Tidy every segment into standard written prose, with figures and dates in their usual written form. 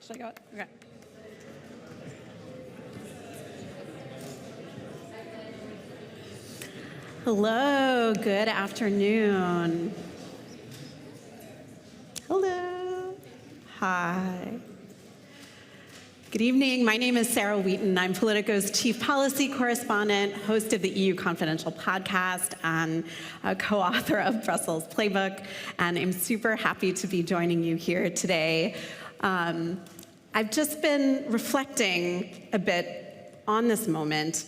Should I go? Okay. Hello, good afternoon. Hello. Hi. Good evening. My name is Sarah Wheaton. I'm Politico's chief policy correspondent, host of the EU Confidential podcast, and a co-author of Brussels Playbook. And I'm super happy to be joining you here today. I've just been reflecting a bit on this moment.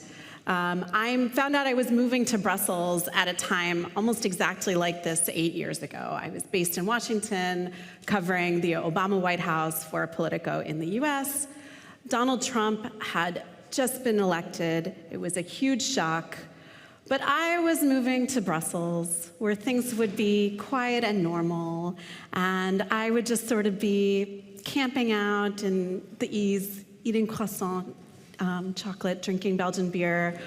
I found out I was moving to Brussels at a time almost exactly like this 8 years ago. I was based in Washington, covering the Obama White House for Politico in the US. Donald Trump had just been elected. It was a huge shock. But I was moving to Brussels, where things would be quiet and normal, and I would just sort of be camping out in the ease, eating croissant, chocolate, drinking Belgian beer.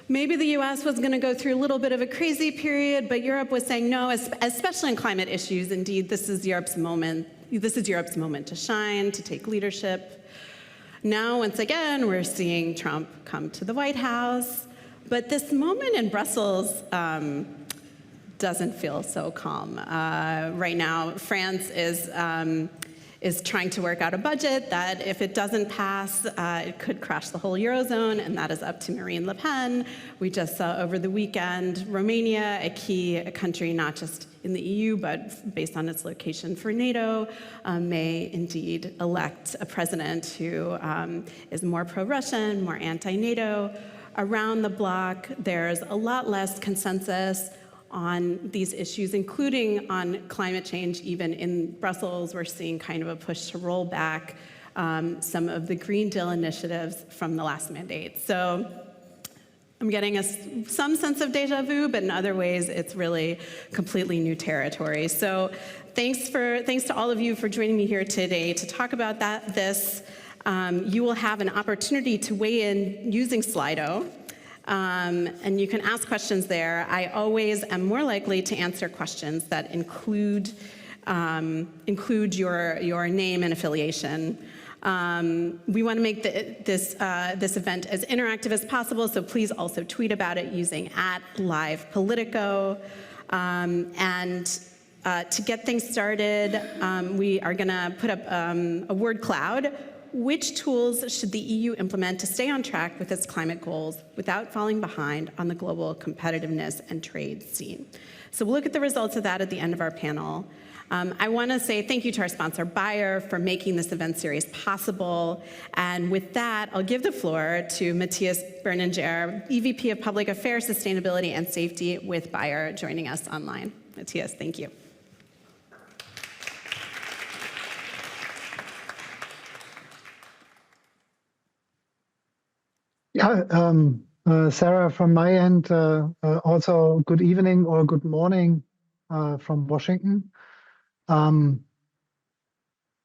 Maybe the US was going to go through a little bit of a crazy period, but Europe was saying no, especially in climate issues. Indeed, this is Europe's moment. This is Europe's moment to shine, to take leadership. Now, once again, we're seeing Trump come to the White House, but this moment in Brussels doesn't feel so calm. Right now, France is trying to work out a budget that, if it doesn't pass, it could crash the whole Eurozone, and that is up to Marine Le Pen. We just saw over the weekend Romania, a country not just in the EU, but based on its location for NATO, may indeed elect a president who is more pro-Russian, more anti-NATO. Around the bloc, there's a lot less consensus on these issues, including on climate change. Even in Brussels, we're seeing kind of a push to roll back some of the Green Deal initiatives from the last mandate. So I'm getting some sense of deja vu, but in other ways, it's really completely new territory. So thanks to all of you for joining me here today to talk about this. You will have an opportunity to weigh in using Slido. And you can ask questions there. I always am more likely to answer questions that include your name and affiliation. We want to make this event as interactive as possible, so please also tweet about it using @LivePolitico. To get things started, we are going to put up a word cloud. Which tools should the EU implement to stay on track with its climate goals without falling behind on the global competitiveness and trade scene? So we'll look at the results of that at the end of our panel. I want to say thank you to our sponsor, Bayer, for making this event series possible. And with that, I'll give the floor to Matthias Berninger, EVP of Public Affairs, Sustainability, and Safety with Bayer, joining us online. Matthias, thank you. Yeah, Sarah, from my end, also good evening or good morning from Washington.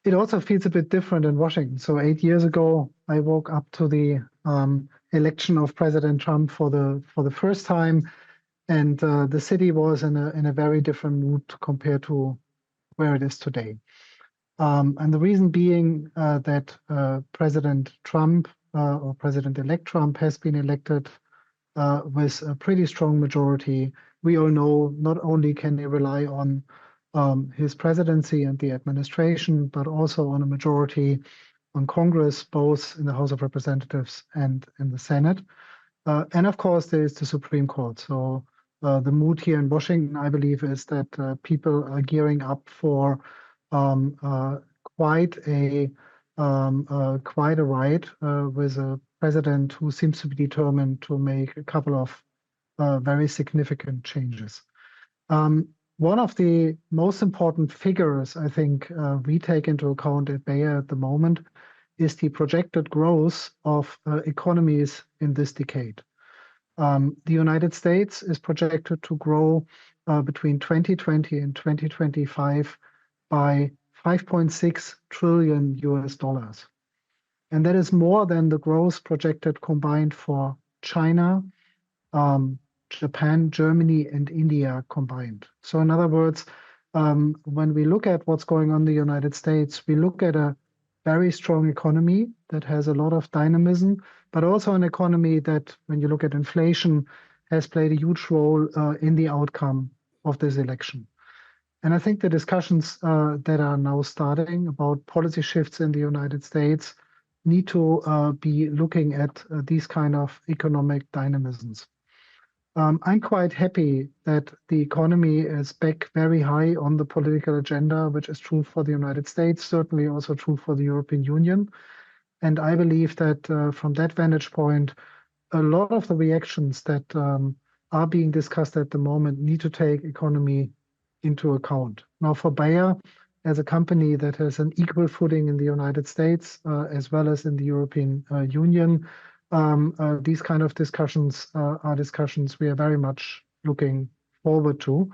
It also feels a bit different in Washington. So 8 years ago, I woke up to the election of President Trump for the first time, and the city was in a very different mood compared to where it is today. And the reason being that President Trump or President-elect Trump has been elected with a pretty strong majority. We all know not only can he rely on his presidency and the administration, but also on a majority on Congress, both in the House of Representatives and in the Senate. And of course, there is the Supreme Court. So the mood here in Washington, I believe, is that people are gearing up for quite a ride with a president who seems to be determined to make a couple of very significant changes. One of the most important figures, I think, we take into account at Bayer at the moment is the projected growth of economies in this decade. The United States is projected to grow between 2020 and 2025 by $5.6 trillion US. And that is more than the growth projected combined for China, Japan, Germany, and India combined. So in other words, when we look at what's going on in the United States, we look at a very strong economy that has a lot of dynamism, but also an economy that, when you look at inflation, has played a huge role in the outcome of this election. And I think the discussions that are now starting about policy shifts in the United States need to be looking at these kind of economic dynamisms. I'm quite happy that the economy is back very high on the political agenda, which is true for the United States, certainly also true for the European Union. And I believe that from that vantage point, a lot of the reactions that are being discussed at the moment need to take economy into account. Now, for Bayer, as a company that has an equal footing in the United States as well as in the European Union, these kind of discussions are discussions we are very much looking forward to.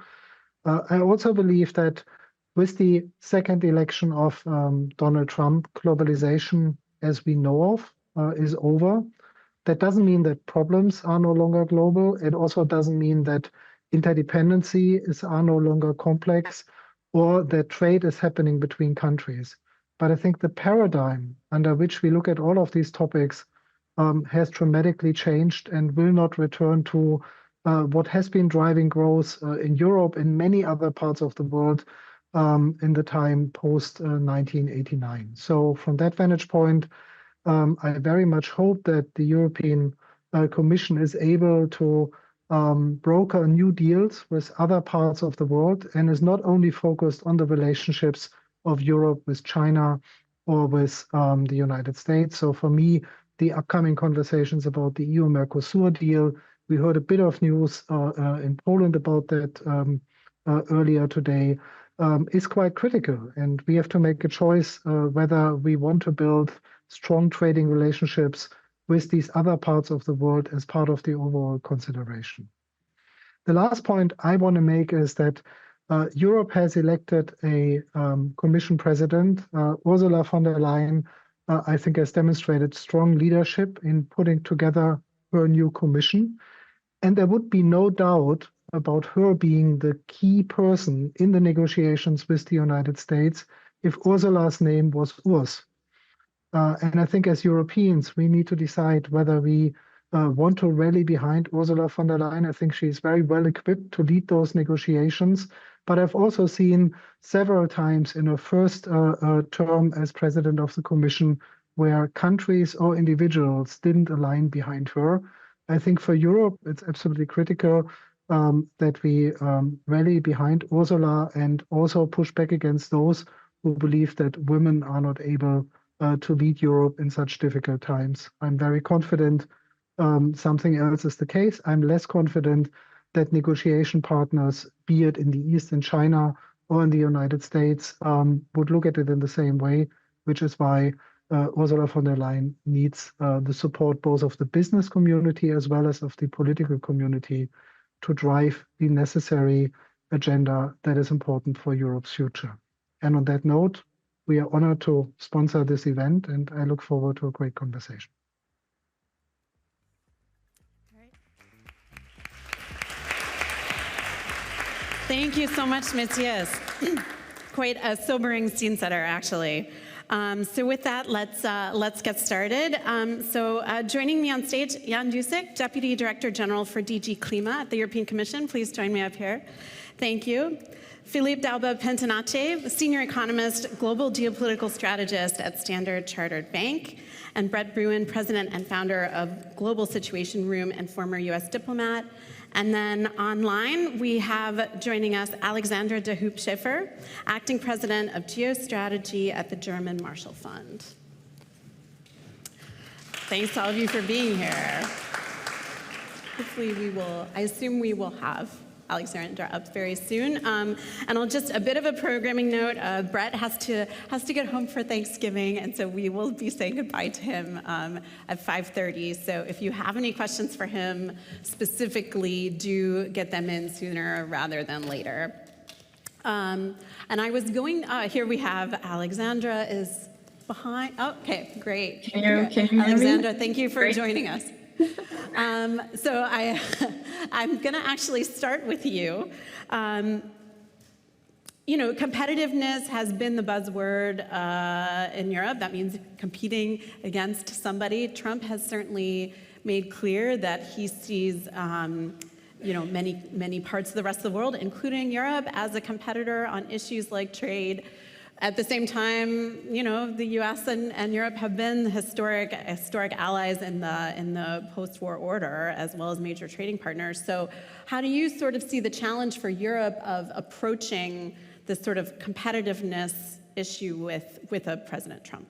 I also believe that with the second election of Donald Trump, globalization, as we know of, is over. That doesn't mean that problems are no longer global. It also doesn't mean that interdependencies are no longer complex or that trade is happening between countries. But I think the paradigm under which we look at all of these topics has dramatically changed and will not return to what has been driving growth in Europe and many other parts of the world in the time post 1989. So from that vantage point, I very much hope that the European Commission is able to broker new deals with other parts of the world and is not only focused on the relationships of Europe with China or with the United States. So for me, the upcoming conversations about the EU-Mercosur deal, we heard a bit of news in Poland about that earlier today, is quite critical. And we have to make a choice whether we want to build strong trading relationships with these other parts of the world as part of the overall consideration. The last point I want to make is that Europe has elected a Commission president. Ursula von der Leyen, I think, has demonstrated strong leadership in putting together her new Commission. And there would be no doubt about her being the key person in the negotiations with the United States if Ursula's name was Urs. And I think as Europeans, we need to decide whether we want to rally behind Ursula von der Leyen. I think she's very well equipped to lead those negotiations. But I've also seen several times in her first term as president of the Commission where countries or individuals didn't align behind her. I think for Europe, it's absolutely critical that we rally behind Ursula and also push back against those who believe that women are not able to lead Europe in such difficult times. I'm very confident something else is the case. I'm less confident that negotiation partners, be it in the East, in China, or in the United States, would look at it in the same way, which is why Ursula von der Leyen needs the support both of the business community as well as of the political community to drive the necessary agenda that is important for Europe's future. And on that note, we are honored to sponsor this event, and I look forward to a great conversation. Thank you so much, Matthias. Quite a sobering scene setter, actually. So with that, let's get started. Joining me on stage, Jan Dusick, Deputy Director General for DG Klima at the European Commission. Please join me up here. Thank you. Philippe Dalba-Pentanache, Senior Economist, Global Geopolitical Strategist at Standard Chartered Bank, and Brett Bruin, President and founder of Global Situation Room and former U.S. diplomat. And then online, we have joining us Alexandra de Hoop-Schiffer, Acting President of Geostrategy at the German Marshall Fund. Thanks to all of you for being here. Hopefully I assume we will have Alexandra up very soon. And I'll just a bit of a programming note. Brett has to get home for Thanksgiving, and so we will be saying goodbye to him at 5:30. So if you have any questions for him specifically, do get them in sooner rather than later. And I was going. Here we have Alexandra is behind. Oh, okay, great. Can you hear me? Alexandra, thank you for joining us. So I'm going to actually start with you. Competitiveness has been the buzzword in Europe. That means competing against somebody. Trump has certainly made clear that he sees, many parts of the rest of the world, including Europe, as a competitor on issues like trade. At the same time, the U.S. and Europe have been historic allies in the post-war order, as well as major trading partners. So, how do you sort of see the challenge for Europe of approaching this sort of competitiveness issue with a President Trump?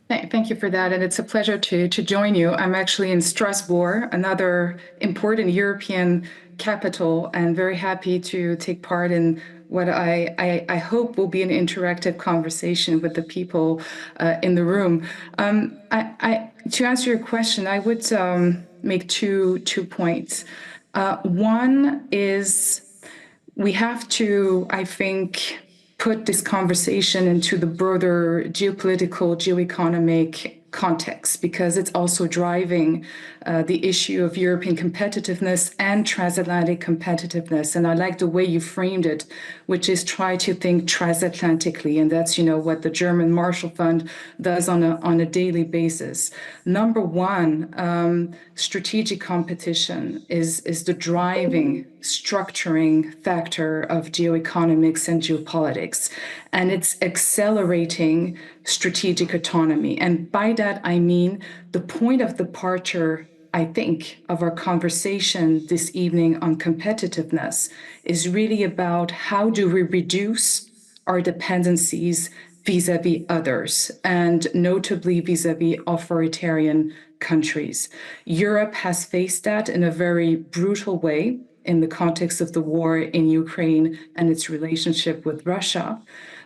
Thank you for that, and it's a pleasure to join you. I'm actually in Strasbourg, another important European capital, and very happy to take part in what I hope will be an interactive conversation with the people in the room. To answer your question, I would make two points. One is we have to, I think, put this conversation into the broader geopolitical, geoeconomic context, because it's also driving the issue of European competitiveness and transatlantic competitiveness. And I like the way you framed it, which is try to think transatlantically. And that's, what the German Marshall Fund does on a daily basis. Number one, strategic competition is the driving, structuring factor of geoeconomics and geopolitics. And it's accelerating strategic autonomy. And by that, I mean the point of departure, I think, of our conversation this evening on competitiveness is really about how do we reduce our dependencies vis-a-vis others, and notably vis-a-vis authoritarian countries. Europe has faced that in a very brutal way in the context of the war in Ukraine and its relationship with Russia.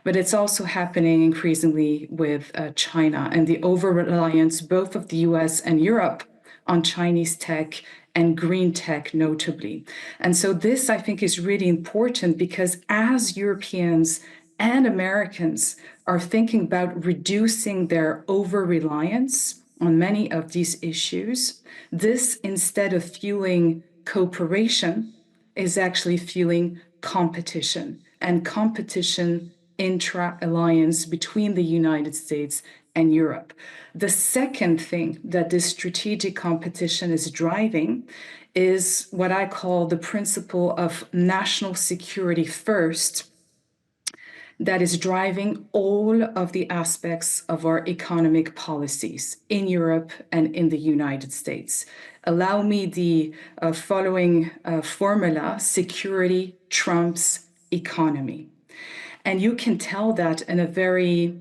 But it's also happening increasingly with China and the over-reliance both of the US and Europe on Chinese tech and green tech notably. And so this, I think, is really important because as Europeans and Americans are thinking about reducing their over-reliance on many of these issues, this, instead of fueling cooperation, is actually fueling competition, and competition intra-alliance between the United States and Europe. The second thing that this strategic competition is driving is what I call the principle of national security first, that is driving all of the aspects of our economic policies in Europe and in the United States. Allow me the following formula: security trumps economy. And you can tell that in a very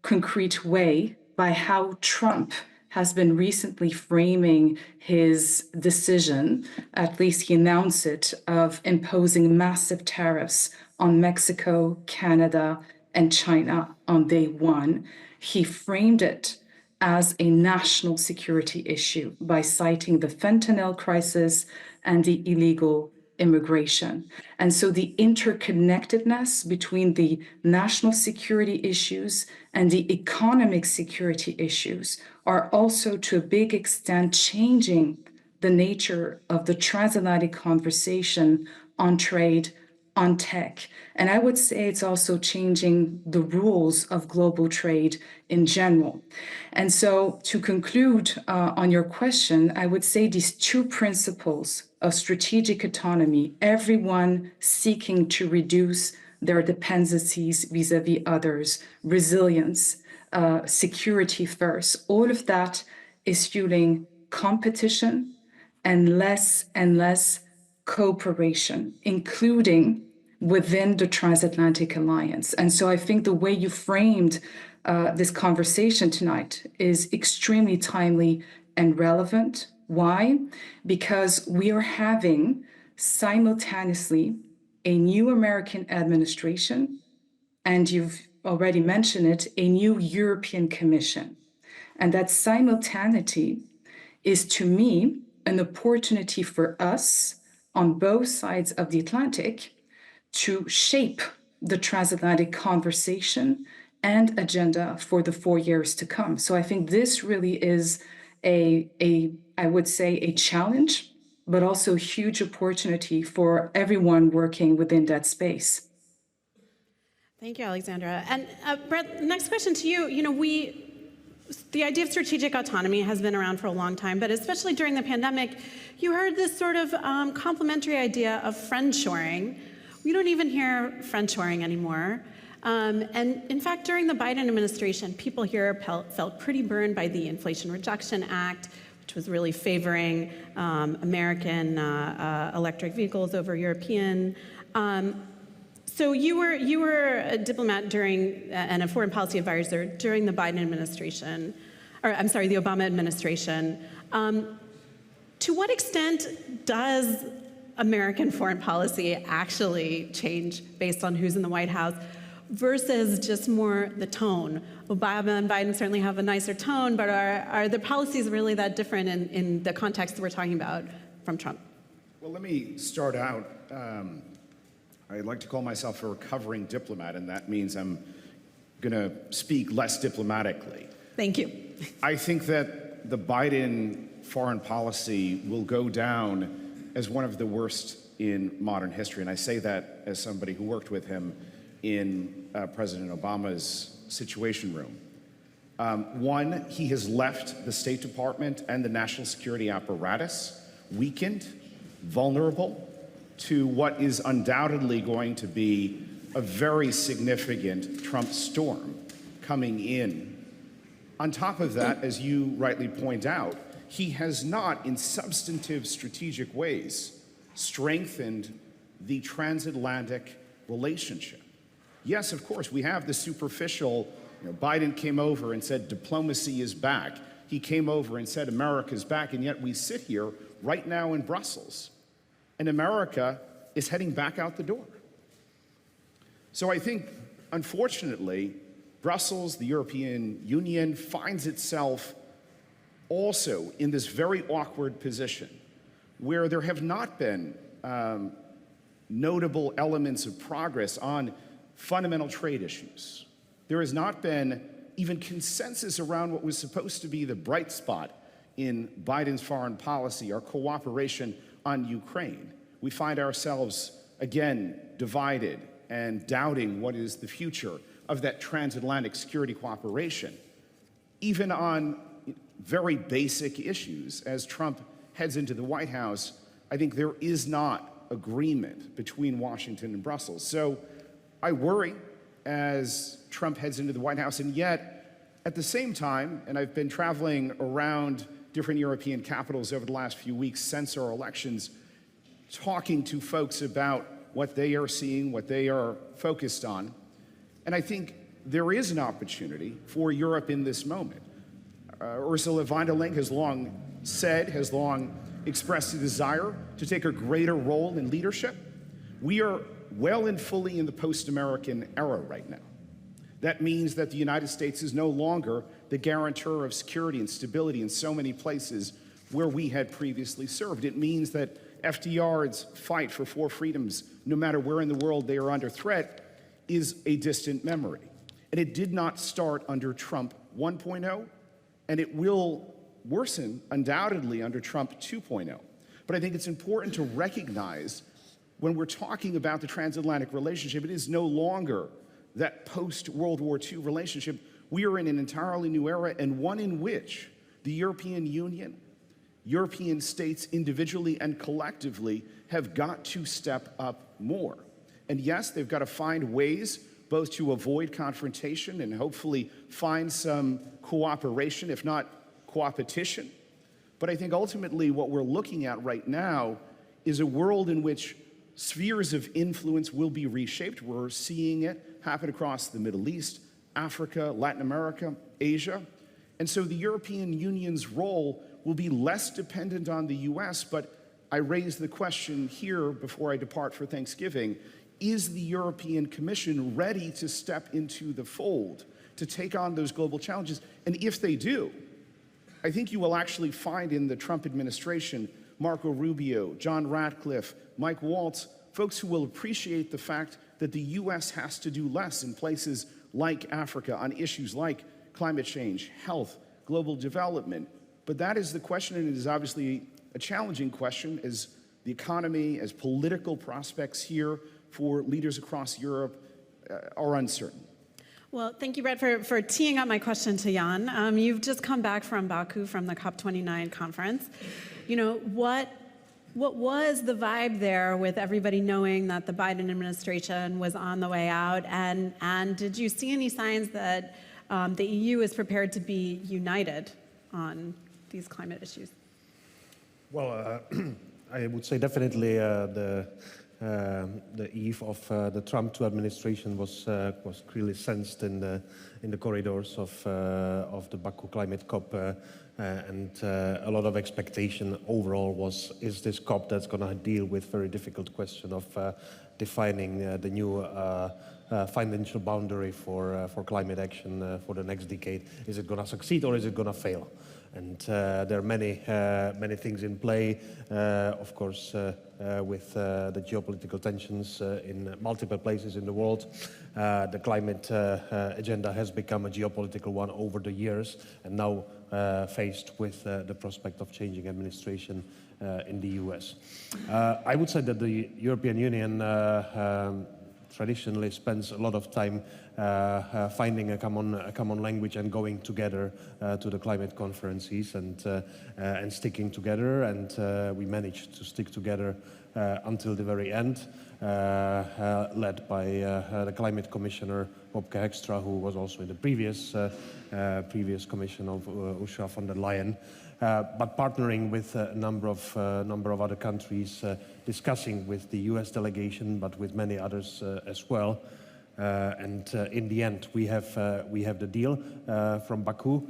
concrete way by how Trump has been recently framing his decision, at least he announced it, of imposing massive tariffs on Mexico, Canada, and China on day one. He framed it as a national security issue by citing the fentanyl crisis and the illegal immigration. And so the interconnectedness between the national security issues and the economic security issues are also to a big extent changing the nature of the transatlantic conversation on trade, on tech. And I would say it's also changing the rules of global trade in general. And so to conclude on your question, I would say these two principles of strategic autonomy, everyone seeking to reduce their dependencies vis-a-vis others, resilience, security first, all of that is fueling competition and less cooperation, including within the transatlantic alliance. And so I think the way you framed this conversation tonight is extremely timely and relevant. Why? Because we are having simultaneously a new American administration, and you've already mentioned it, a new European Commission. And that simultaneity is, to me, an opportunity for us on both sides of the Atlantic to shape the transatlantic conversation and agenda for the 4 years to come. So I think this really is I would say, a challenge, but also a huge opportunity for everyone working within that space. Thank you, Alexandra. And Brett, next question to you. You know, the idea of strategic autonomy has been around for a long time, but especially during the pandemic, you heard this sort of complementary idea of friendshoring. We don't even hear friendshoring anymore. And in fact, during the Biden administration, people here felt pretty burned by the Inflation Reduction Act, which was really favoring American electric vehicles over European. So you were a diplomat during and a foreign policy advisor during the Biden administration, or I'm sorry, the Obama administration. To what extent does American foreign policy actually change based on who's in the White House versus just more the tone? Obama and Biden certainly have a nicer tone, but are the policies really that different in the context that we're talking about from Trump? Well, let me start out. I like to call myself a recovering diplomat, and that means I'm going to speak less diplomatically. Thank you. I think that the Biden foreign policy will go down as one of the worst in modern history, and I say that as somebody who worked with him in President Obama's Situation Room. One, he has left the State Department and the national security apparatus weakened, vulnerable to what is undoubtedly going to be a very significant Trump storm coming in. On top of that, as you rightly point out, he has not, in substantive strategic ways, strengthened the transatlantic relationship. Yes, of course, we have the superficial, Biden came over and said diplomacy is back. He came over and said America's back, and yet we sit here right now in Brussels, and America is heading back out the door. So I think, unfortunately, Brussels, the European Union, finds itself also in this very awkward position where there have not been notable elements of progress on fundamental trade issues. There has not been even consensus around what was supposed to be the bright spot in Biden's foreign policy, our cooperation on Ukraine. We find ourselves, again, divided and doubting what is the future of that transatlantic security cooperation, even on very basic issues. As Trump heads into the White House, I think there is not agreement between Washington and Brussels. So I worry as Trump heads into the White House, and yet, at the same time, and I've been traveling around different European capitals over the last few weeks since our elections, talking to folks about what they are seeing, what they are focused on. And I think there is an opportunity for Europe in this moment. Ursula von der Leyen has long said, has long expressed a desire to take a greater role in leadership. We are well and fully in the post-American era right now. That means that the United States is no longer the guarantor of security and stability in so many places where we had previously served. It means that FDR's fight for four freedoms, no matter where in the world they are under threat, is a distant memory. And it did not start under Trump 1.0, and it will worsen undoubtedly under Trump 2.0. But I think it's important to recognize when we're talking about the transatlantic relationship, it is no longer that post-World War II relationship. We are in an entirely new era, and one in which the European Union, European states individually and collectively have got to step up more. And yes, they've got to find ways both to avoid confrontation and hopefully find some cooperation, if not coopetition. But I think ultimately what we're looking at right now is a world in which spheres of influence will be reshaped. We're seeing it happen across the Middle East, Africa, Latin America, Asia. And so the European Union's role will be less dependent on the US, but I raise the question here before I depart for Thanksgiving, is the European Commission ready to step into the fold to take on those global challenges? And if they do, I think you will actually find in the Trump administration Marco Rubio, John Ratcliffe, Mike Waltz, folks who will appreciate the fact that the US has to do less in places like Africa on issues like climate change, health, global development. But that is the question, and it is obviously a challenging question as the economy, as political prospects here for leaders across Europe are uncertain. Well, thank you, Brett, for teeing up my question to Jan. You've just come back from Baku, from the COP29 conference. You know, what was the vibe there with everybody knowing that the Biden administration was on the way out? And did you see any signs that the EU is prepared to be united on these climate issues? Well, I would say definitely the eve of the Trump II administration was clearly sensed in the corridors of the Baku climate COP, and a lot of expectation overall was, is this COP that's going to deal with very difficult question of defining the new financial boundary for climate action for the next decade. Is it going to succeed or is it going to fail? And there are many things in play, of course, with the geopolitical tensions in multiple places in the world. The climate agenda has become a geopolitical one over the years, and now faced with the prospect of changing administration in the US. I would say that the European Union traditionally spends a lot of time finding a common language and going together to the climate conferences and sticking together, and we managed to stick together until the very end, led by the climate commissioner Wopke Hoekstra, who was also in the previous commission of Ursula von der Leyen, but partnering with a number of other countries, discussing with the US delegation, but with many others as well. And in the end, we have the deal from Baku.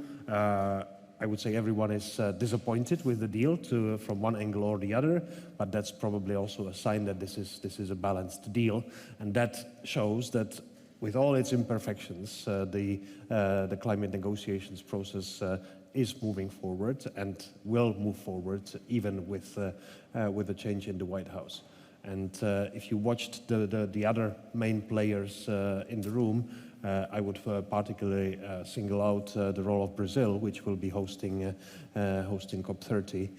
I would say everyone is disappointed with the deal from one angle or the other, but that's probably also a sign that this is a balanced deal, and that shows that with all its imperfections, the climate negotiations process is moving forward and will move forward even with a change in the White House. And if you watched the other main players in the room, I would particularly single out the role of Brazil, which will be hosting COP30,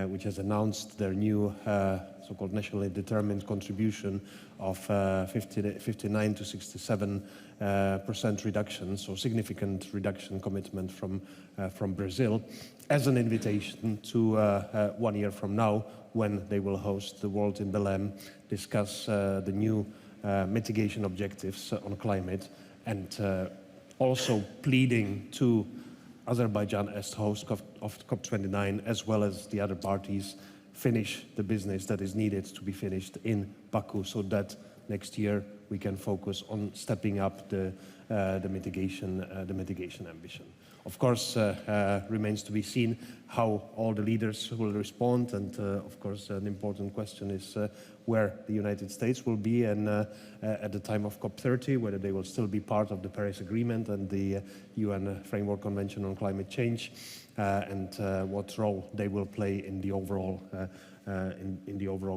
which has announced their new so-called nationally determined contribution of 59 to 67% reduction, so significant reduction commitment from Brazil, as an invitation to 1 year from now, when they will host the world in Belém, discuss the new mitigation objectives on climate, and also pleading to Azerbaijan as host of COP29, as well as the other parties, finish the business that is needed to be finished in Baku, so that next year we can focus on stepping up the mitigation ambition. Of course, remains to be seen how all the leaders will respond, and of course an important question is where the United States will be and at the time of COP30, whether they will still be part of the Paris Agreement and the UN Framework Convention on Climate Change, and what role they will play in the overall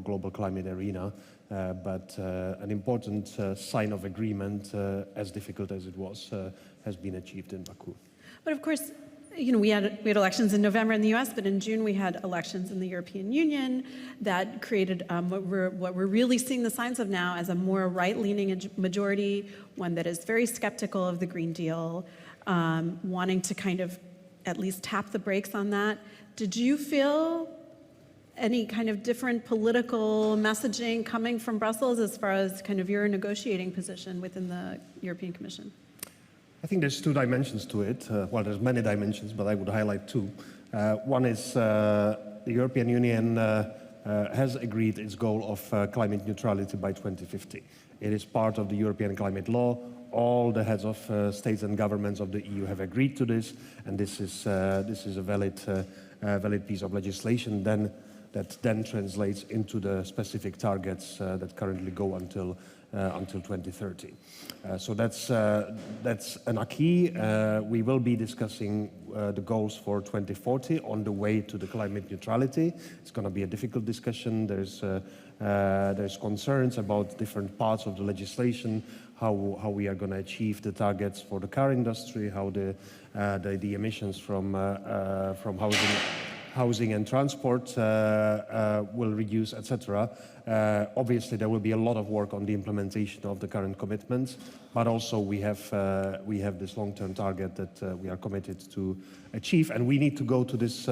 global climate arena. But an important sign of agreement, as difficult as it was, has been achieved in Baku. But of course, you know, we had elections in November in the US, but in June we had elections in the European Union that created what we're really seeing the signs of now as a more right-leaning majority, one that is very skeptical of the Green Deal, wanting to kind of at least tap the brakes on that. Did you feel any kind of different political messaging coming from Brussels as far as kind of your negotiating position within the European Commission? I think there's two dimensions to it. Well, there's many dimensions, but I would highlight two. One is the European Union has agreed its goal of climate neutrality by 2050. It is part of the European climate law. All the heads of states and governments of the EU have agreed to this, and this is a valid piece of legislation that then translates into the specific targets that currently go until 2030. So that's an acquis. We will be discussing the goals for 2040 on the way to the climate neutrality. It's going to be a difficult discussion. There's concerns about different parts of the legislation, how we are going to achieve the targets for the car industry, how the emissions from housing housing and transport will reduce, etc. Obviously, there will be a lot of work on the implementation of the current commitments, but also we have this long-term target that we are committed to achieve, and we need to go to this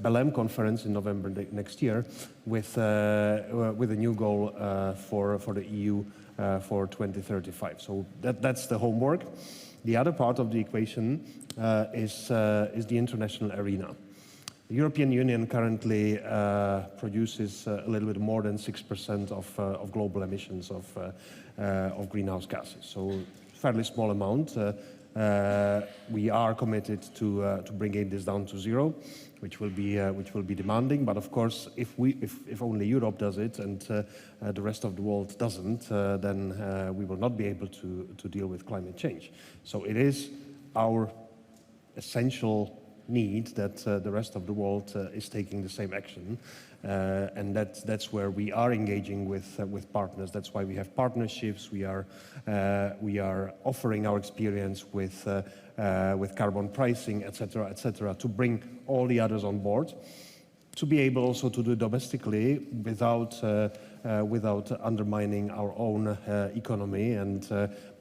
Belém conference in November next year with a new goal for the EU for 2035. So that's the homework. The other part of the equation is the international arena. The European Union currently produces a little bit more than 6% of global emissions of greenhouse gases. So fairly small amount. We are committed to bringing this down to zero, which will be demanding. But of course, if only Europe does it and the rest of the world doesn't, then we will not be able to deal with climate change. So it is our essential need that the rest of the world is taking the same action, and that's where we are engaging with partners. That's why we have partnerships. We are offering our experience with carbon pricing, etc., to bring all the others on board, to be able also to do it domestically without undermining our own economy, and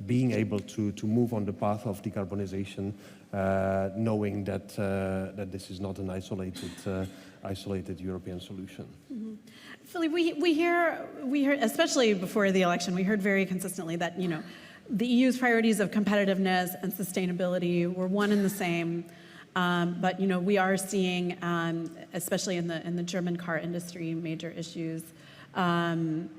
being able to move on the path of decarbonization, knowing that this is not an isolated European solution. Mm-hmm. Philippe, we hear, especially before the election, we heard very consistently that the EU's priorities of competitiveness and sustainability were one and the same. But we are seeing, especially in the German car industry, major issues, and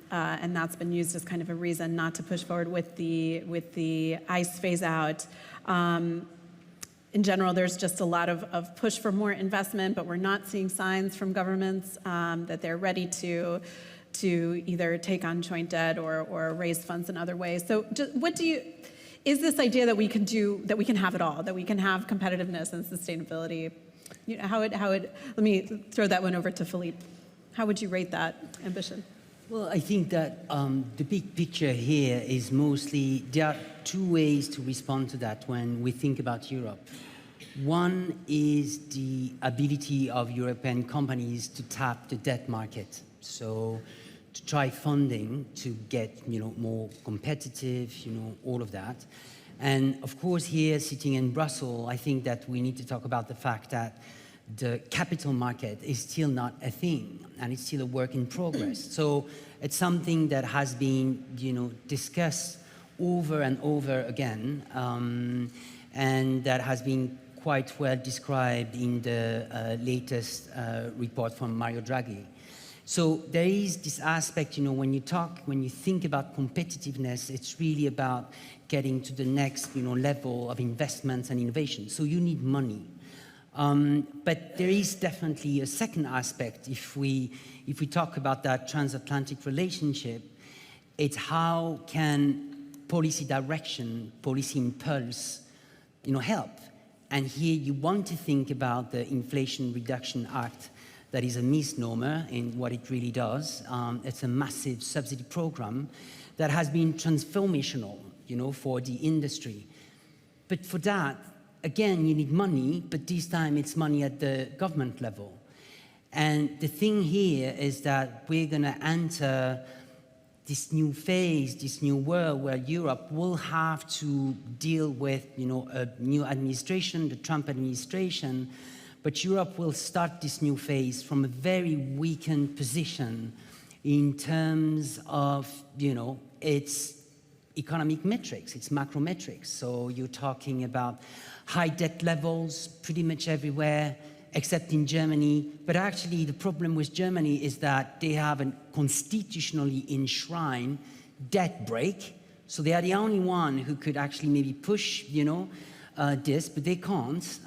that's been used as kind of a reason not to push forward with the ICE phase out. In general, there's just a lot of push for more investment, but we're not seeing signs from governments that they're ready to either take on joint debt or raise funds in other ways. So, is this idea that we can have it all, that we can have competitiveness and sustainability? Let me throw that one over to Philippe. How would you rate that ambition? Well, I think that the big picture here is mostly, there are two ways to respond to that when we think about Europe. One is the ability of European companies to tap the debt market. So to try funding to get more competitive, all of that. And of course, here sitting in Brussels, I think that we need to talk about the fact that the capital market is still not a thing, and it's still a work in progress. So it's something that has been, discussed over and over again, and that has been quite well described in the latest report from Mario Draghi. So there is this aspect, when you think about competitiveness, it's really about getting to the next, level of investments and innovation. So you need money. But there is definitely a second aspect. If we talk about that transatlantic relationship, it's how can policy direction, policy impulse, help. And here you want to think about the Inflation Reduction Act. That is a misnomer in what it really does. It's a massive subsidy program that has been transformational, for the industry. But for that, again, you need money, but this time it's money at the government level. And the thing here is that we're going to enter this new phase, this new world where Europe will have to deal with, a new administration, the Trump administration, but Europe will start this new phase from a very weakened position in terms of, its economic metrics, its macro metrics. So you're talking about high debt levels pretty much everywhere, except in Germany. But actually, the problem with Germany is that they have a constitutionally enshrined debt brake. So they are the only one who could actually maybe push, this, but they can't.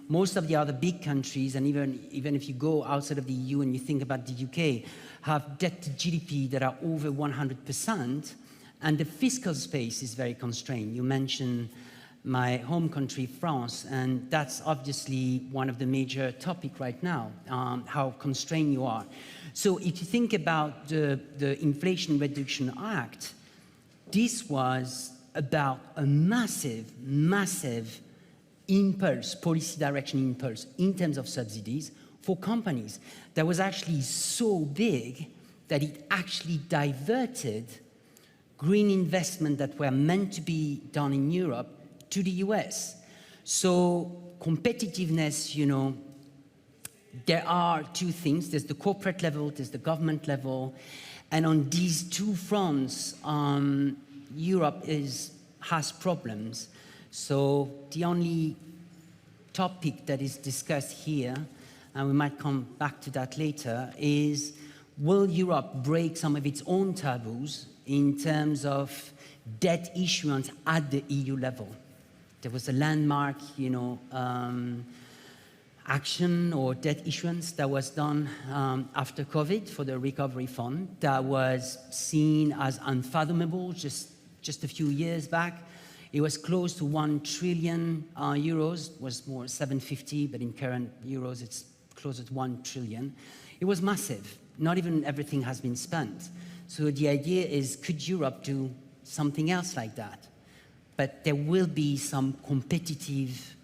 Most of the other big countries, and even if you go outside of the EU and you think about the UK, have debt to GDP that are over 100%, and the fiscal space is very constrained. You mentioned my home country, France, and that's obviously one of the major topics right now, how constrained you are. So if you think about the Inflation Reduction Act, this was about a massive impulse, policy direction impulse in terms of subsidies for companies that was actually so big that it actually diverted green investment that were meant to be done in Europe to the US. So competitiveness, you know, there are two things. There's the corporate level, there's the government level. And on these two fronts, Europe has problems. So the only topic that is discussed here, and we might come back to that later, is will Europe break some of its own taboos in terms of debt issuance at the EU level? There was a landmark, you know, action or debt issuance that was done after COVID for the recovery fund that was seen as unfathomable just a few years back. It was close to 1 trillion euros, was more 750, but in current euros it's closer to 1 trillion. It was massive. Not even everything has been spent. So the idea is, could Europe do something else like that? But there will be some competitive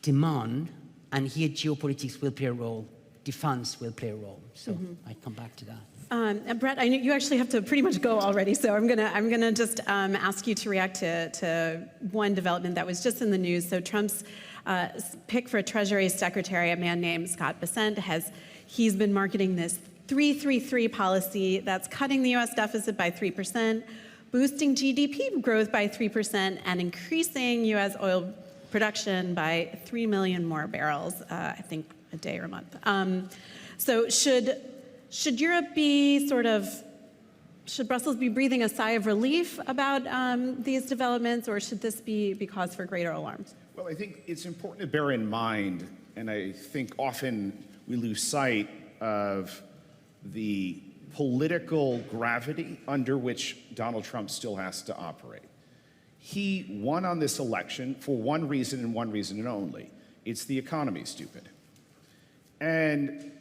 demand, and here geopolitics will play a role, defense will play a role. So I come back to that. And Brett, I know you actually have to pretty much go already, so I'm gonna just ask you to react to one development that was just in the news. So Trump's pick for Treasury Secretary, a man named Scott Bessent, he's been marketing this 3-3-3 policy that's cutting the U.S. deficit by 3%, boosting GDP growth by 3%, and increasing U.S. oil production by 3 million more barrels, I think a day or a month. So should Europe be should Brussels be breathing a sigh of relief about these developments, or should this be cause for greater alarm? Well, I think it's important to bear in mind, and I think often we lose sight of the political gravity under which Donald Trump still has to operate. He won on this election for one reason and one reason only. It's the economy, stupid. And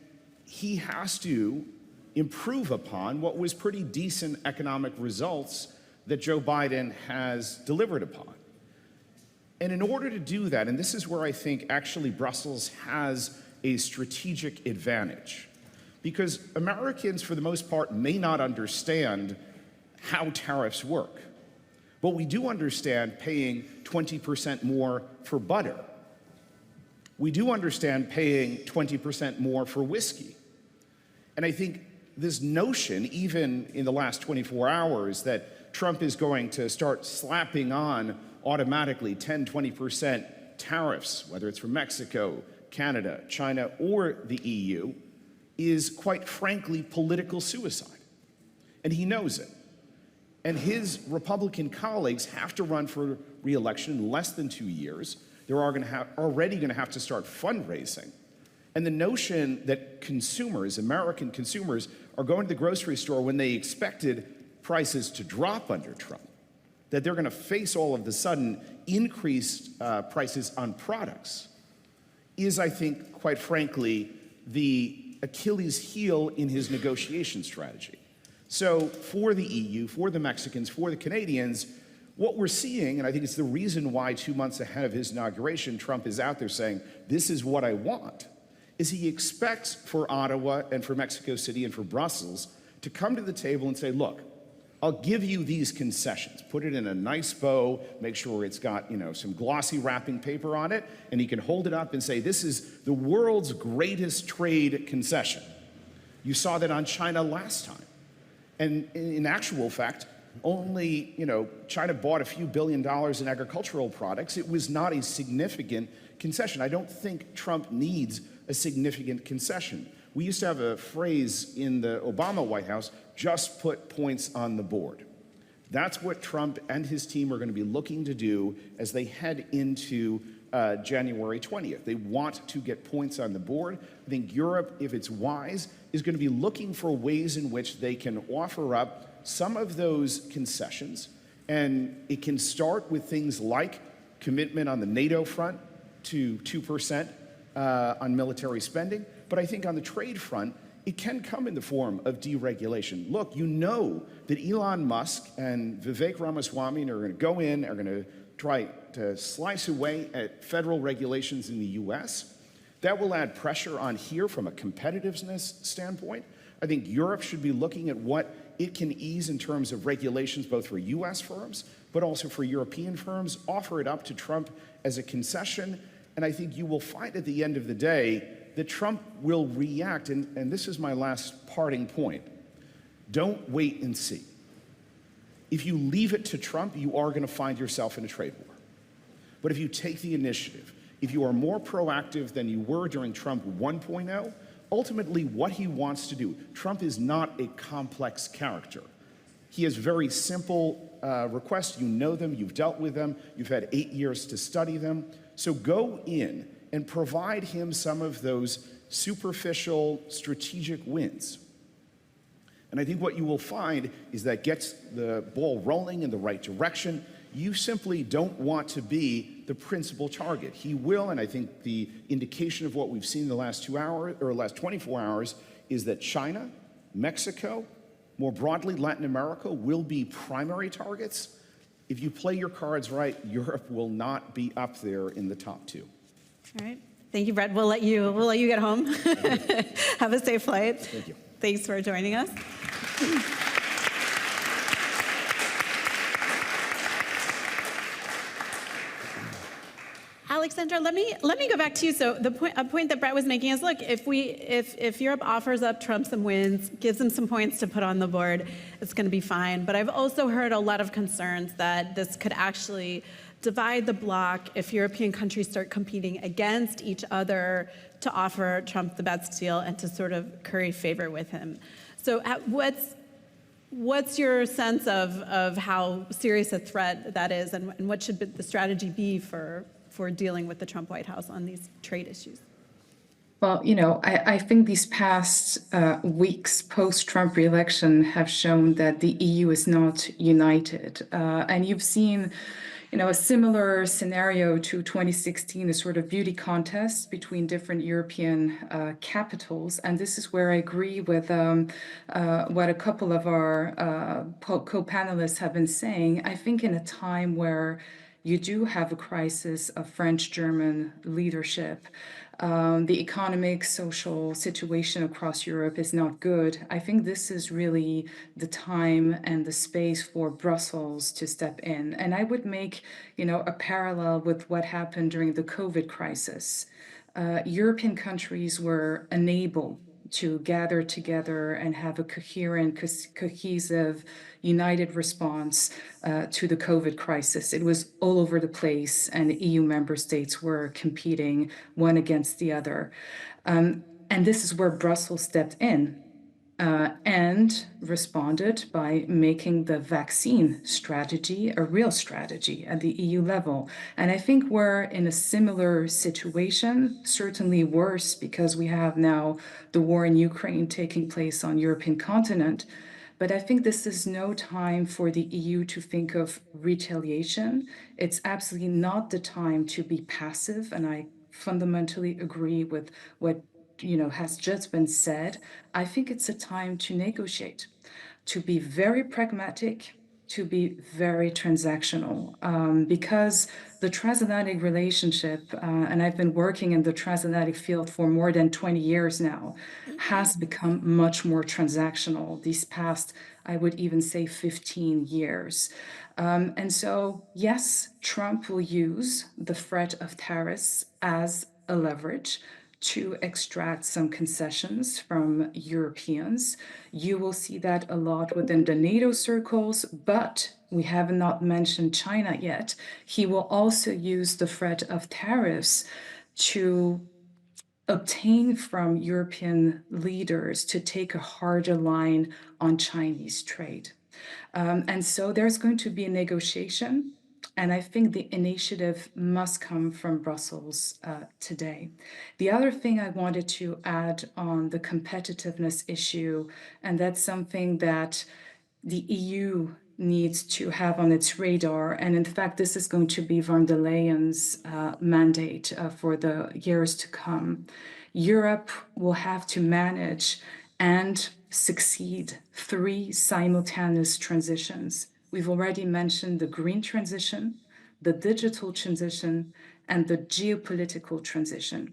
he has to improve upon what was pretty decent economic results that Joe Biden has delivered upon. And in order to do that, and this is where I think actually Brussels has a strategic advantage, because Americans, for the most part, may not understand how tariffs work. But we do understand paying 20% more for butter. We do understand paying 20% more for whiskey. And I think this notion, even in the last 24 hours, that Trump is going to start slapping on automatically 10, 20% tariffs, whether it's from Mexico, Canada, China, or the EU, is quite frankly political suicide. And he knows it. And his Republican colleagues have to run for re-election in less than 2 years. They're already going to have to start fundraising. And the notion that consumers, American consumers, are going to the grocery store when they expected prices to drop under Trump, that they're going to face all of the sudden increased prices on products, is, I think, quite frankly, the Achilles heel in his negotiation strategy. So for the EU, for the Mexicans, for the Canadians, what we're seeing, and I think it's the reason why 2 months ahead of his inauguration, Trump is out there saying, this is what I want, is he expects for Ottawa and for Mexico City and for Brussels to come to the table and say, look, I'll give you these concessions. Put it in a nice bow, make sure it's got, some glossy wrapping paper on it, and he can hold it up and say, this is the world's greatest trade concession. You saw that on China last time. And in actual fact, only, China bought a few $1 billion in agricultural products. It was not a significant concession. I don't think Trump needs a significant concession. We used to have a phrase in the Obama White House, just put points on the board. That's what Trump and his team are going to be looking to do as they head into January 20th. They want to get points on the board. I think Europe, if it's wise, is going to be looking for ways in which they can offer up some of those concessions. And it can start with things like commitment on the NATO front to 2% on military spending. But I think on the trade front, it can come in the form of deregulation. Look, you know that Elon Musk and Vivek Ramaswamy are going to go in, are going to try to slice away at federal regulations in the US. That will add pressure on here from a competitiveness standpoint. I think Europe should be looking at what it can ease in terms of regulations, both for US firms, but also for European firms, offer it up to Trump as a concession. And I think you will find at the end of the day that Trump will react. And this is my last parting point. Don't wait and see. If you leave it to Trump, you are going to find yourself in a trade war. But if you take the initiative, if you are more proactive than you were during Trump 1.0, ultimately what he wants to do, Trump is not a complex character. He has very simple requests. You know them, you've dealt with them, you've had 8 years to study them. So go in and provide him some of those superficial strategic wins. And I think what you will find is that gets the ball rolling in the right direction. You simply don't want to be the principal target. He will, and I think the indication of what we've seen in the last 2 hours or last 24 hours is that China, Mexico, more broadly Latin America will be primary targets. If you play your cards right, Europe will not be up there in the top 2. All right. Thank you, Brett. We'll let you get home. Have a safe flight. Thank you. Thanks for joining us. Alexandra, let me go back to you. So a point that Brett was making is, look, if Europe offers up Trump some wins, gives him some points to put on the board, it's going to be fine. But I've also heard a lot of concerns that this could actually divide the bloc if European countries start competing against each other to offer Trump the best deal and to sort of curry favor with him. So what's your sense of how serious a threat that is, and what should the strategy be for dealing with the Trump White House on these trade issues? Well, I think these past weeks post-Trump re-election have shown that the EU is not united. And you've seen, a similar scenario to 2016, a sort of beauty contest between different European capitals. And this is where I agree with what a couple of our co-panelists have been saying. I think in a time where you do have a crisis of French-German leadership, the economic, social situation across Europe is not good. I think this is really the time and the space for Brussels to step in. And I would make, a parallel with what happened during the COVID crisis. European countries were unable to gather together and have a coherent, cohesive, united response to the COVID crisis. It was all over the place, and EU member states were competing one against the other. And this is where Brussels stepped in and responded by making the vaccine strategy a real strategy at the EU level. And I think we're in a similar situation, certainly worse, because we have now the war in Ukraine taking place on European continent. But I think this is no time for the EU to think of retaliation. It's absolutely not the time to be passive, and I fundamentally agree with what has just been said. I think it's a time to negotiate, to be very pragmatic, to be very transactional, because the transatlantic relationship, and I've been working in the transatlantic field for more than 20 years now, has become much more transactional these past, I would even say, 15 years. And so, yes, Trump will use the threat of tariffs as a leverage to extract some concessions from Europeans. You will see that a lot within the NATO circles, but we have not mentioned China yet. He will also use the threat of tariffs to obtain from European leaders to take a harder line on Chinese trade. And so there's going to be a negotiation. And I think the initiative must come from Brussels today. The other thing I wanted to add on the competitiveness issue, and that's something that the EU needs to have on its radar. And in fact, this is going to be von der Leyen's mandate for the years to come. Europe will have to manage and succeed 3 simultaneous transitions. We've already mentioned the green transition, the digital transition, and the geopolitical transition.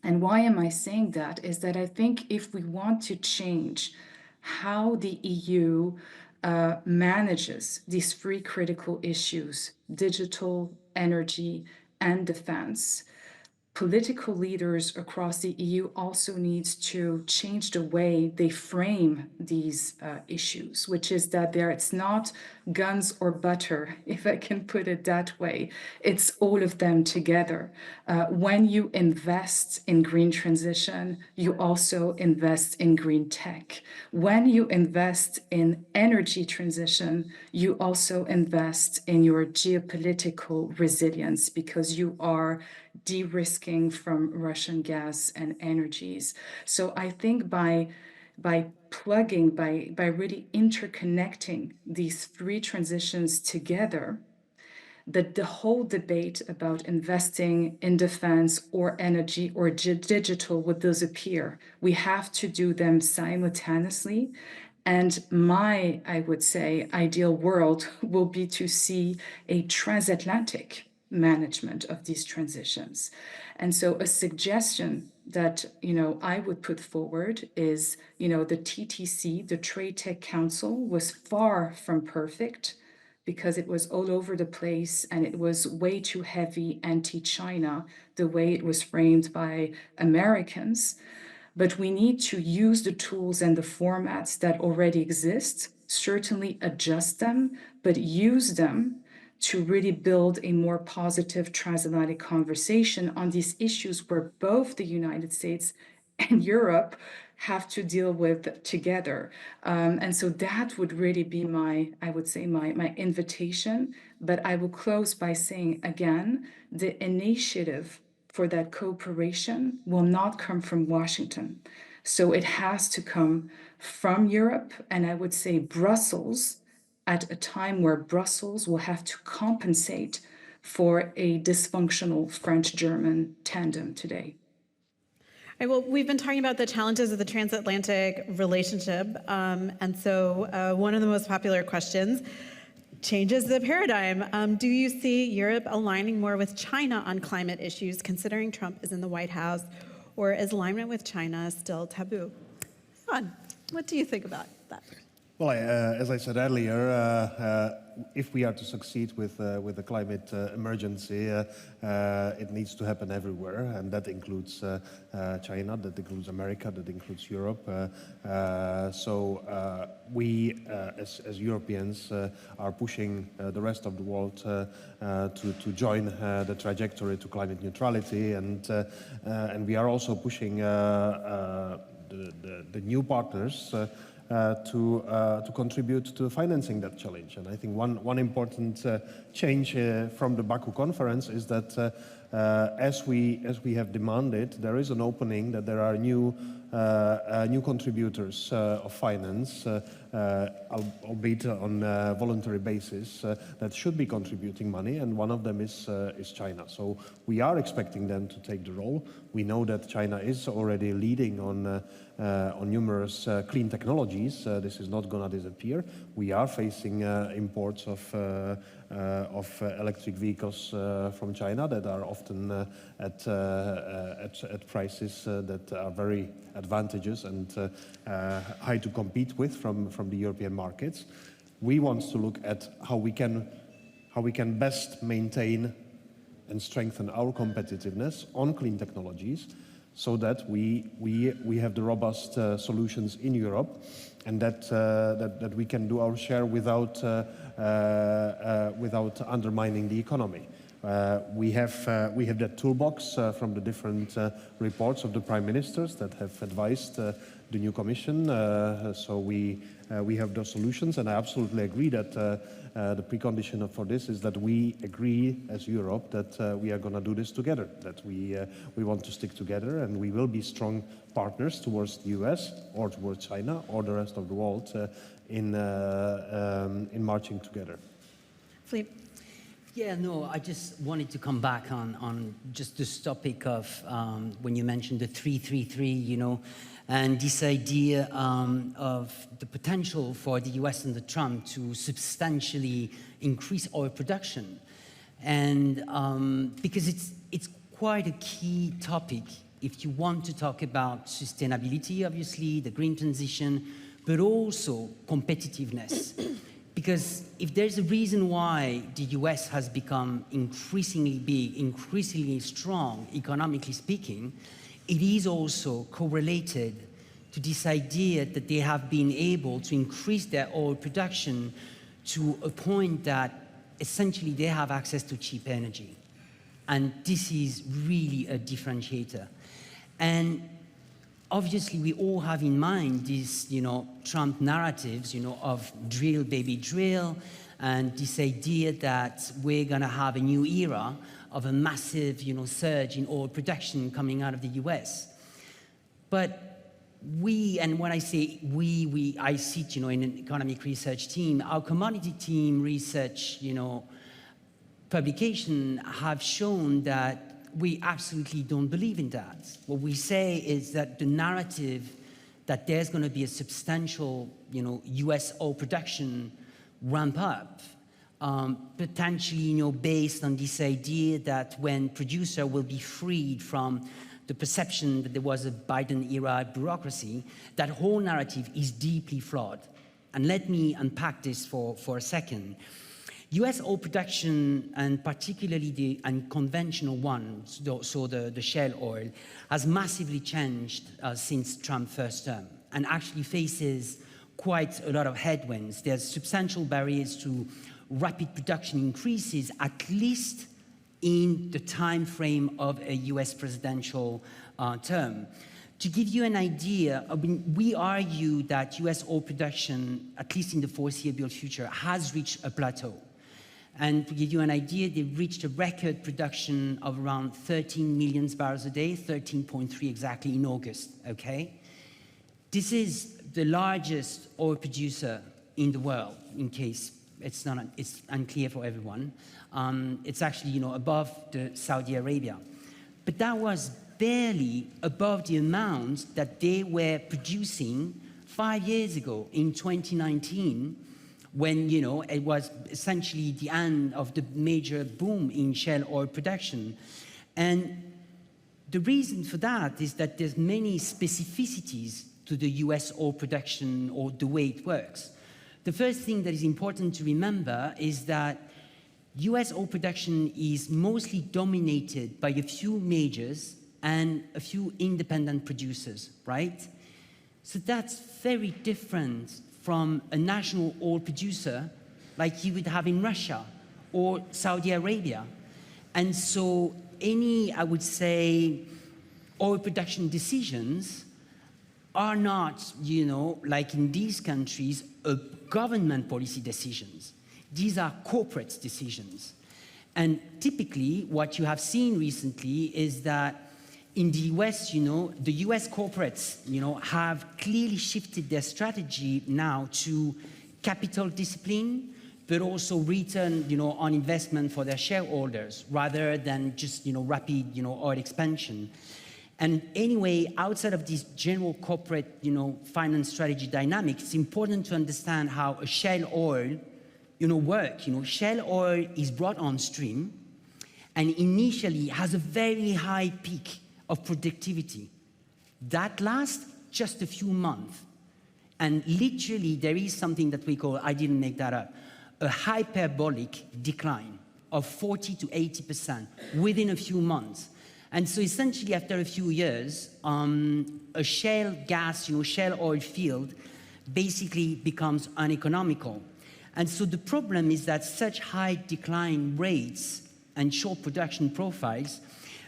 And why am I saying that? Is that I think if we want to change how the EU manages these three critical issues, digital, energy, and defense, political leaders across the EU also needs to change the way they frame these issues, which is that it's not guns or butter, if I can put it that way. It's all of them together. When you invest in green transition, you also invest in green tech. When you invest in energy transition, you also invest in your geopolitical resilience, because you are de-risking from Russian gas and energies. So I think by plugging, by really interconnecting these three transitions together, the whole debate about investing in defense or energy or digital would disappear. We have to do them simultaneously. And my, I would say, ideal world will be to see a transatlantic management of these transitions. And so a suggestion that I would put forward is, the TTC, the Trade Tech Council, was far from perfect, because it was all over the place and it was way too heavy anti-China, the way it was framed by Americans. But we need to use the tools and the formats that already exist, certainly adjust them, but use them to really build a more positive transatlantic conversation on these issues where both the United States and Europe have to deal with together. And so that would really be my invitation. But I will close by saying, again, the initiative for that cooperation will not come from Washington. So it has to come from Europe, and I would say Brussels, at a time where Brussels will have to compensate for a dysfunctional French-German tandem today. All right, well, we've been talking about the challenges of the transatlantic relationship, and so one of the most popular questions, changes the paradigm. Do you see Europe aligning more with China on climate issues, considering Trump is in the White House, or is alignment with China still taboo? Ron, what do you think about that? Well, as I said earlier, if we are to succeed with the climate emergency, it needs to happen everywhere, and that includes China, that includes America, that includes Europe. So we, as Europeans, are pushing the rest of the world to join the trajectory to climate neutrality, and we are also pushing the new partners to contribute to financing that challenge. And I think one important change from the Baku conference is that as we have demanded, there is an opening that there are new contributors of finance, albeit on a voluntary basis, that should be contributing money, and one of them is China. So we are expecting them to take the role. We know that China is already leading on numerous clean technologies. This is not going to disappear. We are facing imports of electric vehicles from China that are often at prices that are very advantageous and high to compete with from the European markets. We want to look at how we can best maintain and strengthen our competitiveness on clean technologies, so that we have the robust solutions in Europe, and that we can do our share without undermining the economy. We have that toolbox from the different reports of the prime ministers that have advised the new commission. So we have those solutions, and I absolutely agree that the precondition for this is that we agree as Europe that we are going to do this together, that we want to stick together, and we will be strong partners towards the US or towards China or the rest of the world in marching together. Philippe? Yeah, no, I just wanted to come back on just this topic of when you mentioned the 333, and this idea of the potential for the US and the Trump to substantially increase oil production. And because it's quite a key topic if you want to talk about sustainability, obviously, the green transition, but also competitiveness. Because if there's a reason why the US has become increasingly big, increasingly strong, economically speaking, it is also correlated to this idea that they have been able to increase their oil production to a point that essentially they have access to cheap energy. And this is really a differentiator. And obviously, we all have in mind these, Trump narratives, of drill, baby, drill, and this idea that we're going to have a new era of a massive, surge in oil production coming out of the US. But we, and when I say I sit, in an economic research team, our commodity team research, publication have shown that we absolutely don't believe in that. What we say is that the narrative that there's going to be a substantial, US oil production ramp up, potentially, based on this idea that when producer will be freed from the perception that there was a Biden-era bureaucracy, that whole narrative is deeply flawed. And let me unpack this for a second. US oil production, and particularly the unconventional one, so the shale oil, has massively changed since Trump's first term and actually faces quite a lot of headwinds. There's substantial barriers to rapid production increases, at least in the time frame of a US presidential term. To give you an idea, we argue that US oil production, at least in the foreseeable future, has reached a plateau. And to give you an idea, they reached a record production of around 13 million barrels a day, 13.3 exactly in August, okay? This is the largest oil producer in the world, in case it's unclear for everyone. It's actually, above the Saudi Arabia. But that was barely above the amount that they were producing 5 years ago in 2019, when, it was essentially the end of the major boom in shale oil production. And the reason for that is that there's many specificities to the US oil production or the way it works. The first thing that is important to remember is that US oil production is mostly dominated by a few majors and a few independent producers, right? So that's very different from a national oil producer like you would have in Russia or Saudi Arabia. And so any, I would say, oil production decisions are not, like in these countries, government policy decisions. These are corporate decisions. And typically, what you have seen recently is that in the US, the US corporates, have clearly shifted their strategy now to capital discipline, but also return, on investment for their shareholders, rather than just, rapid, oil expansion. And anyway, outside of this general corporate, finance strategy dynamic, it's important to understand how a shale oil, works. Shale oil is brought on stream and initially has a very high peak of productivity. That lasts just a few months. And literally, there is something that we call, I didn't make that up, a hyperbolic decline of 40 to 80% within a few months. And so essentially, after a few years, a shale gas, shale oil field basically becomes uneconomical. And so the problem is that such high decline rates and short production profiles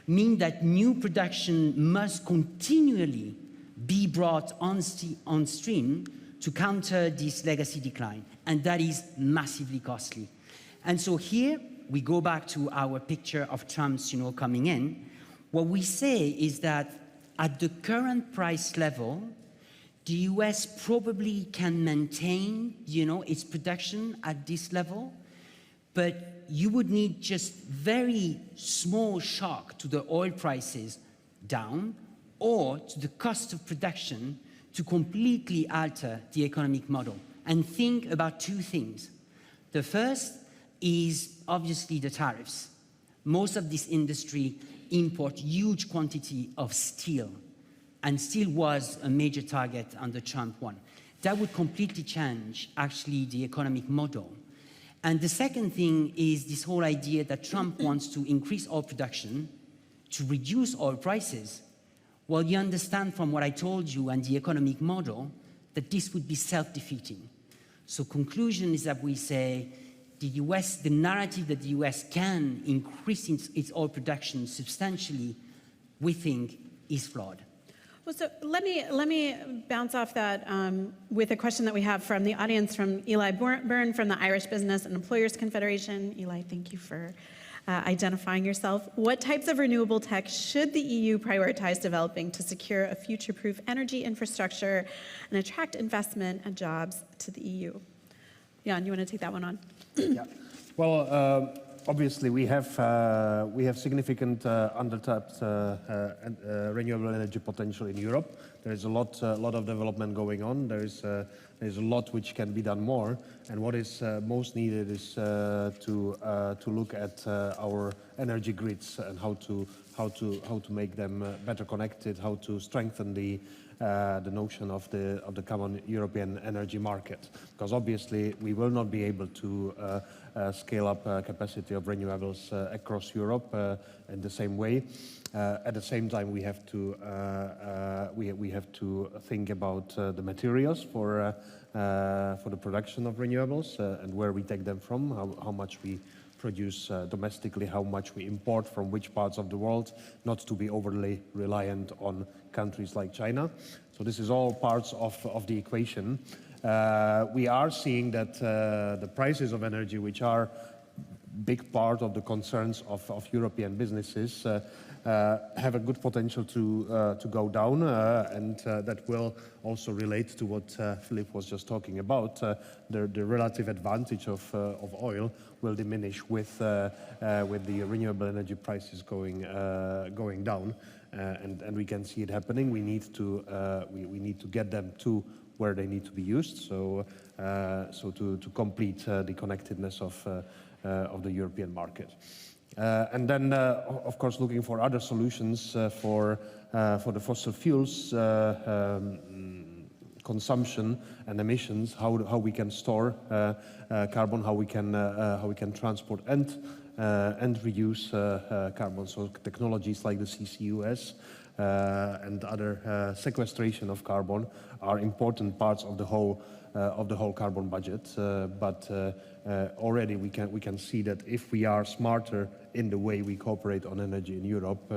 mean that new production must continually be brought on stream to counter this legacy decline. And that is massively costly. And so here, we go back to our picture of Trump's, coming in. What we say is that at the current price level, the US probably can maintain, its production at this level, but you would need just very small shock to the oil prices down or to the cost of production to completely alter the economic model. And think about two things. The first is obviously the tariffs. most of this industry import huge quantity of steel, and steel was a major target under Trump 1. That would completely change, actually, the economic model. And the second thing is this whole idea that Trump wants to increase oil production to reduce oil prices. Well, you understand from what I told you and the economic model that this would be self-defeating. So conclusion is that we say the narrative that the US can increase its oil production substantially, we think is flawed. Well, so let me bounce off that with a question that we have from the audience, from Eli Byrne from the Irish Business and Employers Confederation. Eli, thank you for identifying yourself. What types of renewable tech should the EU prioritize developing to secure a future-proof energy infrastructure and attract investment and jobs to the EU? Jan, you want to take that one on? Yeah. Well, obviously, we have significant undertapped renewable energy potential in Europe. There is a lot of development going on. There's a lot which can be done more. And what is most needed is to look at our energy grids and how to make them better connected, how to strengthen the notion of the common European energy market, because obviously we will not be able to scale up capacity of renewables across Europe in the same way. At the same time, we have to think about the materials for the production of renewables and where we take them from, how much we produce domestically, how much we import from which parts of the world, not to be overly reliant on countries like China. So this is all parts of the equation. We are seeing that the prices of energy, which are big part of the concerns of European businesses, have a good potential to go down, and that will also relate to what Philippe was just talking about. The relative advantage of oil will diminish with the renewable energy prices going down, and we can see it happening. We need to get them to where they need to be used. So to complete the connectedness of the European market. And then, of course, looking for other solutions for the fossil fuels consumption and emissions, how we can store carbon, how we can transport and reuse carbon. So technologies like the CCUS and other sequestration of carbon are important parts of the whole carbon budget. But already we can see that if we are smarter in the way we cooperate on energy in Europe,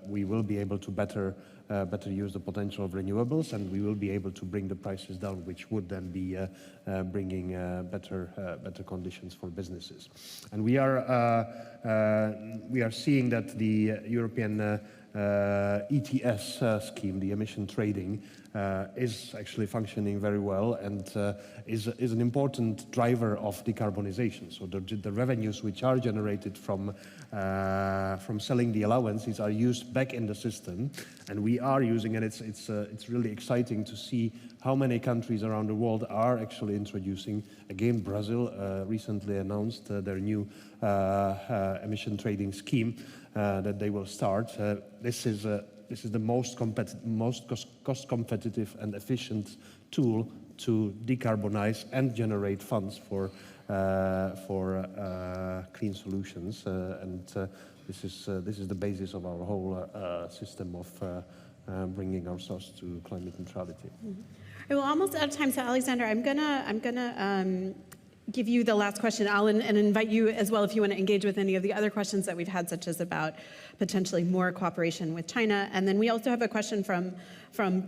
we will be able to better use the potential of renewables, and we will be able to bring the prices down, which would then be bringing better conditions for businesses. And we are seeing that the European ETS scheme, the emission trading, is actually functioning very well and is an important driver of decarbonization. So the revenues which are generated from selling the allowances are used back in the system, and we are using it. It's really exciting to see how many countries around the world are actually introducing. Again, Brazil recently announced their new emission trading scheme that they will start. This is the most cost competitive and efficient tool to decarbonize and generate funds for clean solutions, and this is the basis of our whole system of bringing ourselves to climate neutrality. Mm-hmm. We're almost out of time, so Alexander, I'm gonna give you the last question, Alan, and invite you as well if you want to engage with any of the other questions that we've had, such as about potentially more cooperation with China. And then we also have a question from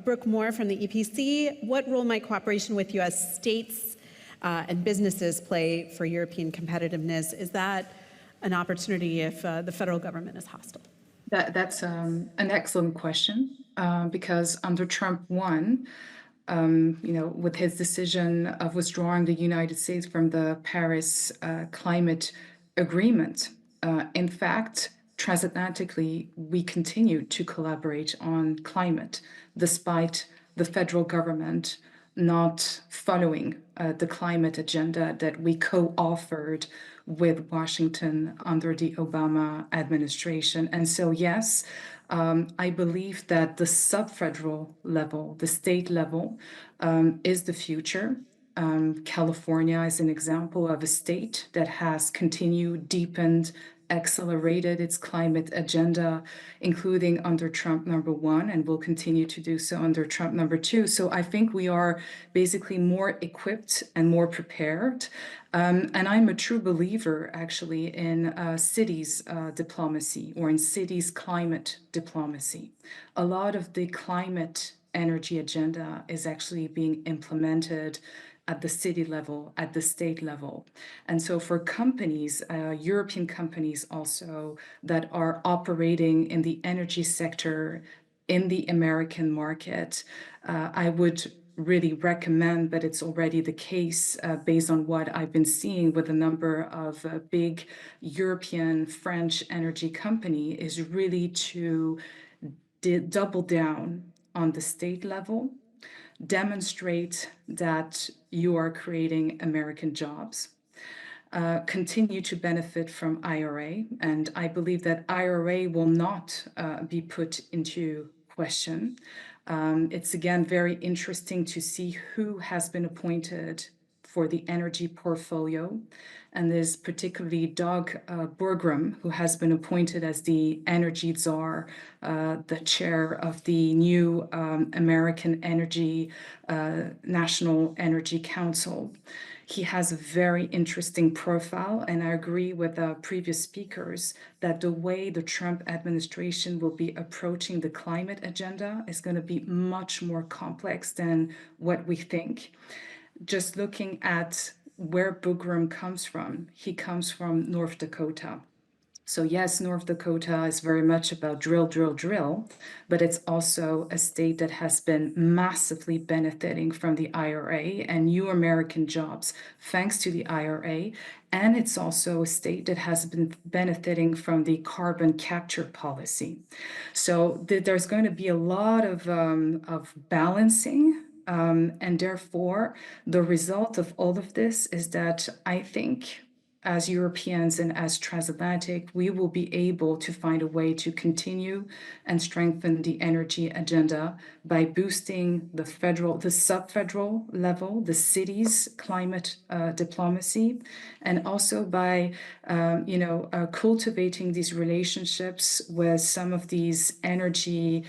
Brooke Moore from the EPC. What role might cooperation with U.S. states and businesses play for European competitiveness? Is that an opportunity if the federal government is hostile? That's an excellent question, because under Trump 1, with his decision of withdrawing the United States from the Paris climate agreement, in fact, transatlantically, we continue to collaborate on climate, despite the federal government not following the climate agenda that we co-authored with Washington under the Obama administration. And so, yes, I believe that the subfederal level, the state level, is the future. California is an example of a state that has continued, deepened, accelerated its climate agenda, including under Trump #1, and will continue to do so under Trump #2. So I think we are basically more equipped and more prepared. And I'm a true believer, actually, in cities diplomacy, or in cities climate diplomacy. A lot of the climate energy agenda is actually being implemented at the city level, at the state level. And so for companies, European companies also, that are operating in the energy sector in the American market, I would really recommend, but it's already the case based on what I've been seeing with a number of big European, French energy company, is really to double down on the state level, demonstrate that you are creating American jobs, continue to benefit from IRA. And I believe that IRA will not be put into question. It's again very interesting to see who has been appointed for the energy portfolio. And there's particularly Doug Burgum, who has been appointed as the energy czar, the chair of the new American Energy National Energy Council. He has a very interesting profile, and I agree with previous speakers that the way the Trump administration will be approaching the climate agenda is going to be much more complex than what we think. Just looking at where Burgum comes from, he comes from North Dakota. So yes, North Dakota is very much about drill, drill, drill, but it's also a state that has been massively benefiting from the IRA and new American jobs thanks to the IRA. And it's also a state that has been benefiting from the carbon capture policy. So there's going to be a lot of balancing. And therefore, the result of all of this is that I think, as Europeans and as transatlantic, we will be able to find a way to continue and strengthen the energy agenda by boosting the federal, the sub-federal level, the cities' climate diplomacy, and also by, cultivating these relationships with some of these energy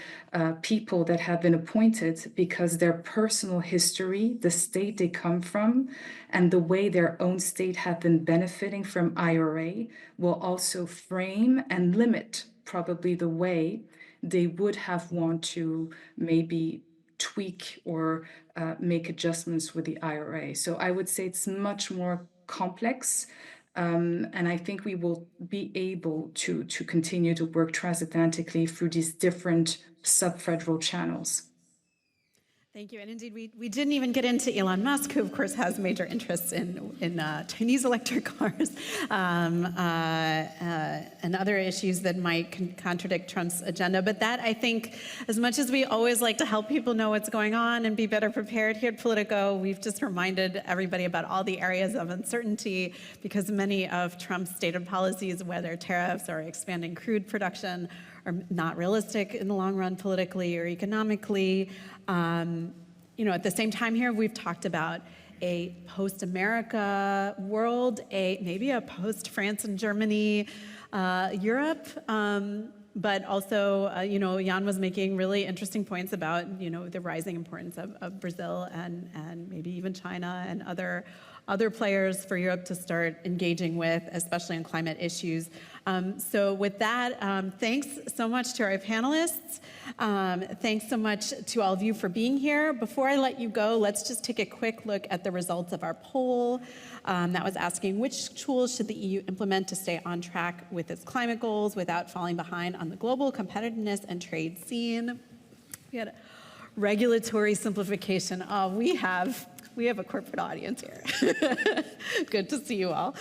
people that have been appointed, because their personal history, the state they come from, and the way their own state have been benefiting from IRA will also frame and limit probably the way they would have want to maybe tweak or make adjustments with the IRA. So I would say it's much more complex. And I think we will be able to continue to work transatlantically through these different sub-federal channels. Thank you. And indeed, we didn't even get into Elon Musk, who, of course, has major interests in Chinese electric cars and other issues that might contradict Trump's agenda. But that, I think, as much as we always like to help people know what's going on and be better prepared here at Politico, we've just reminded everybody about all the areas of uncertainty, because many of Trump's stated policies, whether tariffs or expanding crude production, are not realistic in the long run politically or economically. At the same time here, we've talked about a post-America world, maybe a post-France and Germany Europe, but also, Jan was making really interesting points about, the rising importance of Brazil and maybe even China and other players for Europe to start engaging with, especially on climate issues. So with that, thanks so much to our panelists. Thanks so much to all of you for being here. Before I let you go, let's just take a quick look at the results of our poll that was asking which tools should the EU implement to stay on track with its climate goals without falling behind on the global competitiveness and trade scene. We had regulatory simplification. We have a corporate audience here. Good to see you all.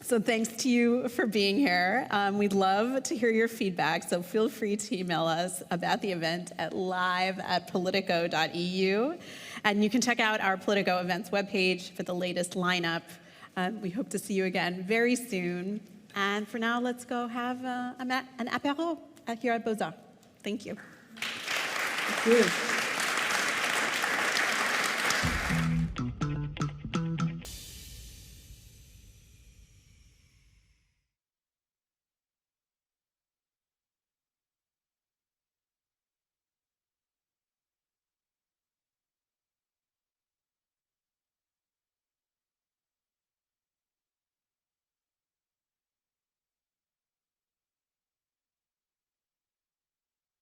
So thanks to you for being here. We'd love to hear your feedback, so feel free to email us about the event at live@politico.eu. And you can check out our Politico events webpage for the latest lineup. We hope to see you again very soon. And for now, let's go have an apéro here at Beaux-Arts. Thank you. Thank you.